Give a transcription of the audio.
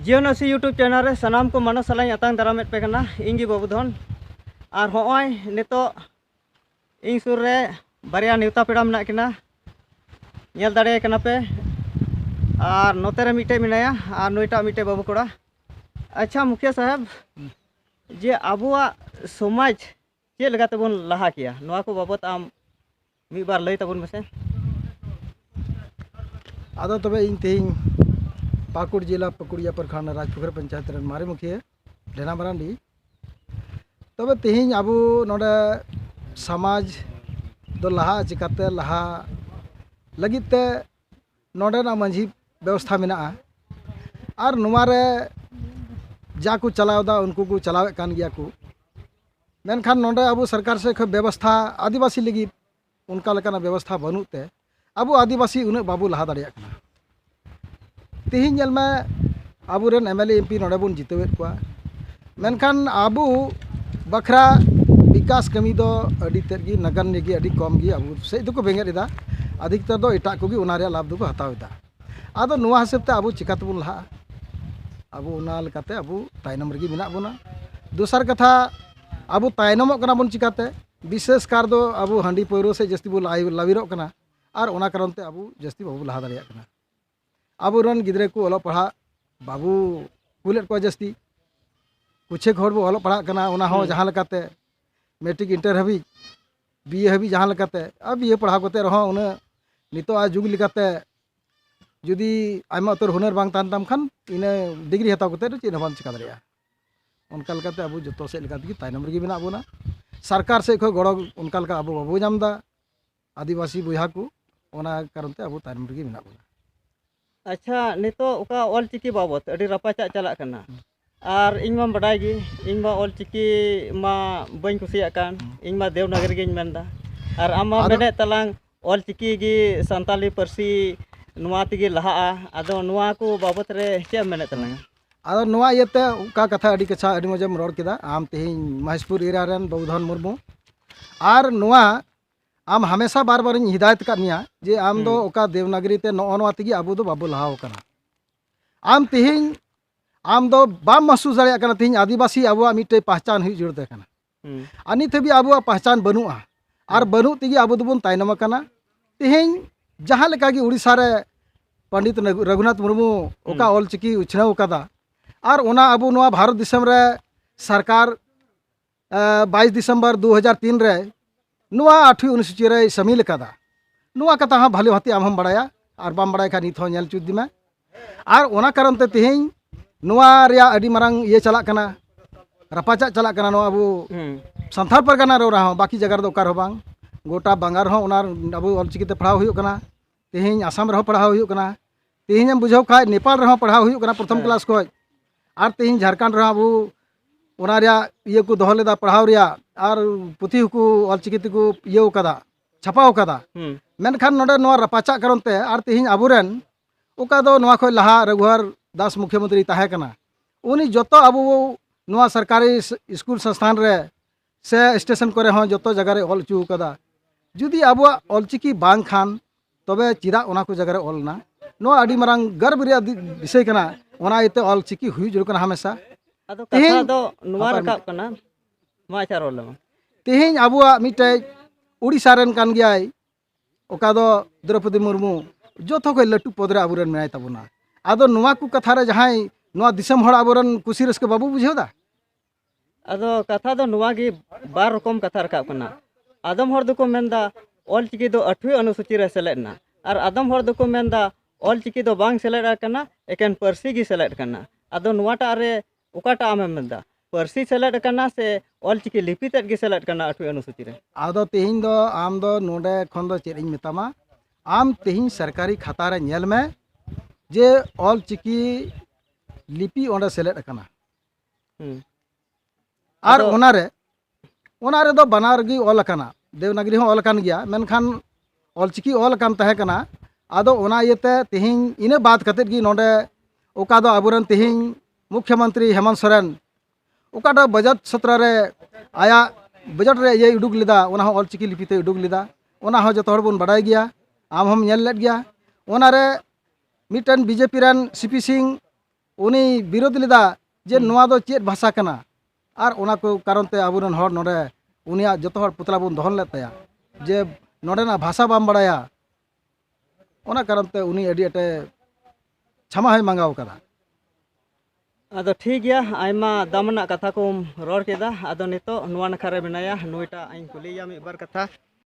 जीवनसी YouTube channel रे सानाम को मानस सलाई अतंग दारामेट पे कना इंगी बाबूधन और होय नितो इन सुर रे बारिया नेवता पेड़ा मेना किना नेल दाड़े कना पे और नोते रे मिटे मिनाया और नोइटा मिटे बाबू कोड़ा। अच्छा मुखिया साहब जे अबुआ समाज चे लगा तबन लहा किया नोआ को बाबत आम मी बार लई तबन मसे। आदो तबे इन तेहिं पाकुड़ जिला पकुड़िया प्रखंड राजपुर पंचायत रन मारे मुखिया ढेना मरांडी तबे तेहिं आबू नोडे समाज दो लहा चिकाते लहा लगिते नोडे ना मंझी व्यवस्था मेना और नुमारे जा को चलावदा उनको को चलावे कान गया को मेनखान नोडे आबू सरकार से व्यवस्था आदिवासी लगी उनका लेकाना व्यवस्था बनुते आबू आदिवासी उन्हें बाबू लहा दाड़िया कना। तेहिं जेल में आबूरेन एमएलए एमपी नोडे बन जितवेद को मेनखान आबू बखरा विकास कमी दो अड़ी तेद गी नगन गी अड़ी कम गी आबू से दो को बेंगेदा अधिकतर दो एटा को गी उना रे लाभ दो को हतावेदा आदो नुआ हिसाब ते आबू चिकाते बन लहा आबू उना लेकाते आबू तायनम रेगी मेना बोना। दोसर कथा आबू तायनमोग कना बन चिकाते विशेष कार दो आबू हांडी पौरो से जस्ती बो लाविरोग कना और ओना कारण ते आबू जस्ती बाबू लहा दाड़िया कना। आबू रन गिद्रे को ओलो पढ़ा बाबू कुलेट को जस्ती कुछ हर बो ओलो पढ़ा कना ओना हो जहां लेकाते मैट्रिक इंटर हबी बीए हबी जहां लेकाते अब बीए पढ़ा कोते रहो उना नितो आ जुग लेकाते जुदी आयमा उतर हुनर बांग तान ताम खान इने डिग्री हताव कोते तो चेन बांग चिका दाड़िया उनका लेकाते आबू जतो से लेकाते तायनम रेगी मेना बोना। सरकार से खो गड़ो उनका लेका आबू बाबू जामदा आदिवासी बुया को ओना कारण ते आबू तायनम रेगी मेना बोना। अच्छा नितो उका ऑल चिकी बाबत अड़ी रपाचा चला कना और इन मा बड़ाई गी इन मा ऑल चिकी मा बन कुसिया कान इन मा देवनागरी गिन मेंदा और आमा मेने तलांग ऑल चिकी गी संताली परसी नुआ तिगी लहा आदो नुआ को बाबत रे चे मेने तलांग आदो नुआ येते उका कथा अड़ी कछा अड़ी मजम रोड केदा आम तेहिं महेशपुर एरिया रन बाबूधन मुर्मू और नुआ आम हमेशा बार बार हिदायत करनिया जे आम दो ओका देवनागरी ते नोआ तिगी आबू दो बाबू लहाव कना आम तेहिं आम दो बाम महसूस दाड़िया कना तेहिं आदिवासी आबुआ मिटे पहचान हुई जुड़ते कना अनित भी आबुआ पहचान बनुआ और बनु तिगी आबू दोबन तायनम कना। तेहिं जहां लेका गी उड़ीसा रे पंडित रघुनाथ मुर्मू ओका ऑल चिकी उछनाव कदा और ओना आबू नोआ भारत दिसम रे सरकार 22 दिसंबर 2003 रे नुआ 8वीं अनुसूची रे शामिल कदा नुआ कथा हाँ भाले हती आम हम बड़ाया और बाम बड़ाय खा नित हो नेल चुद दिमा और ओना कारण ते तेहिं नुआ रिया अडी मारंग ये चला कना रपाचा चला कना नो आबू संथाल परगना रो रहा बाकी जगह दो कार हो बांग गोटा बंगार हो ओना आबू ऑल चिकी ते पढ़ाव हुयो कना तेहिं आसाम रहो पढ़ाव हुयो कना तेहिं हम बुझाव खाय नेपाल रहो पढ़ाव हुयो कना प्रथम क्लास को और तेहिं झारखंड रहो आबू ओना रिया ये को दोहो लेदा पढ़ाव रिया और पुथी को ऑल चिकी ते को ये कदा छापाव कदा मेनखान नोडे नोआ रपाचा कारण ते और तेहिं आबुरेन ओका दो नोआ खय लहा रघुवर दास मुख्यमंत्री ताहे कना उनी जतो आबू नोआ सरकारी स्कूल संस्थान रे से स्टेशन करे हो जतो जगह रे ऑल चू कदा जुदी आबुआ ऑल चिकी बांग खान तबे चिरा ओना को जगह रे ऑल ना नोआ अडी मारंग गर्व रिया विषय कना ओना इते ऑल चिकी हुई जुड़ कना हमेशा आदो कथा दो नुआ रकाब कना मा चार ऑल तेहिं आबुआ मिटे उड़ीसा रेन कान गयाय ओका दो द्रौपदी मुर्मू जोथो को लटू पदरे आबुरेन मेनाय ताबुना आदो नुआ को कथा रे जहां नुआ दिसम हड़ आबुरेन कुसी रस्के बाबू बुझेदा आदो कथा दो नुआ गी बार रकम कथा रकाब कना आदम हर दुको मेंदा ऑल चिकी दो 8वीं अनुसूची रे सेलेदना और आदम हर दुको मेंदा ऑल चिकी दो बांग सेलेद कना एकेन परसी गी सेलेद कना आदो नुआटा रे ओकाटा आमे मेंदा परसी सेलेद कना से ऑल चिकी लिपि तेद गी सेलेद कना 8वीं अनुसूची रे आदो तेहिं दो आम दो नोडे खन दो चेद इं मेतामा आम तेहिं सरकारी खाता रे नेल में जे ऑल चिकी लिपि ओंडे सेलेद कना और ओनारे दो बनार गी ऑल कना देवनागरी हो ऑल कान गया मेनखान ऑल चिकी ऑल कान तहे कना आदो ओना येते तेहिं इने बात कतेद गी नोडे ओका दो आबुरन तेहिं मुख्यमंत्री हेमंत सोरेन ओका दो बजट सत्र रे आया बजट रे ये उडुक लेदा ओना हो ऑल चिकी लिपि ते उडुक लेदा ओना हो जतो हर बन बड़ाय गया आम हम नेल लेद गया ओना रे mitten BJP run CP Singh उनी विरोध लेदा जे नोआ दो चेत भाषा कना आर ओना को कारण ते आबुरन हर नोडे उनिया जतो हर पुतला बुन दोहन लेत तया जे नोडेना भाषा बाम बड़ाया ओना कारण ते उनी अडी एटे क्षमा है मांगाव कदा आदो ठीक गया आयमा दामना कथा को रोड केदा आदो नितो नुआ नखा रे बनाया नुईटा आइन कुलिया मिद बार कथा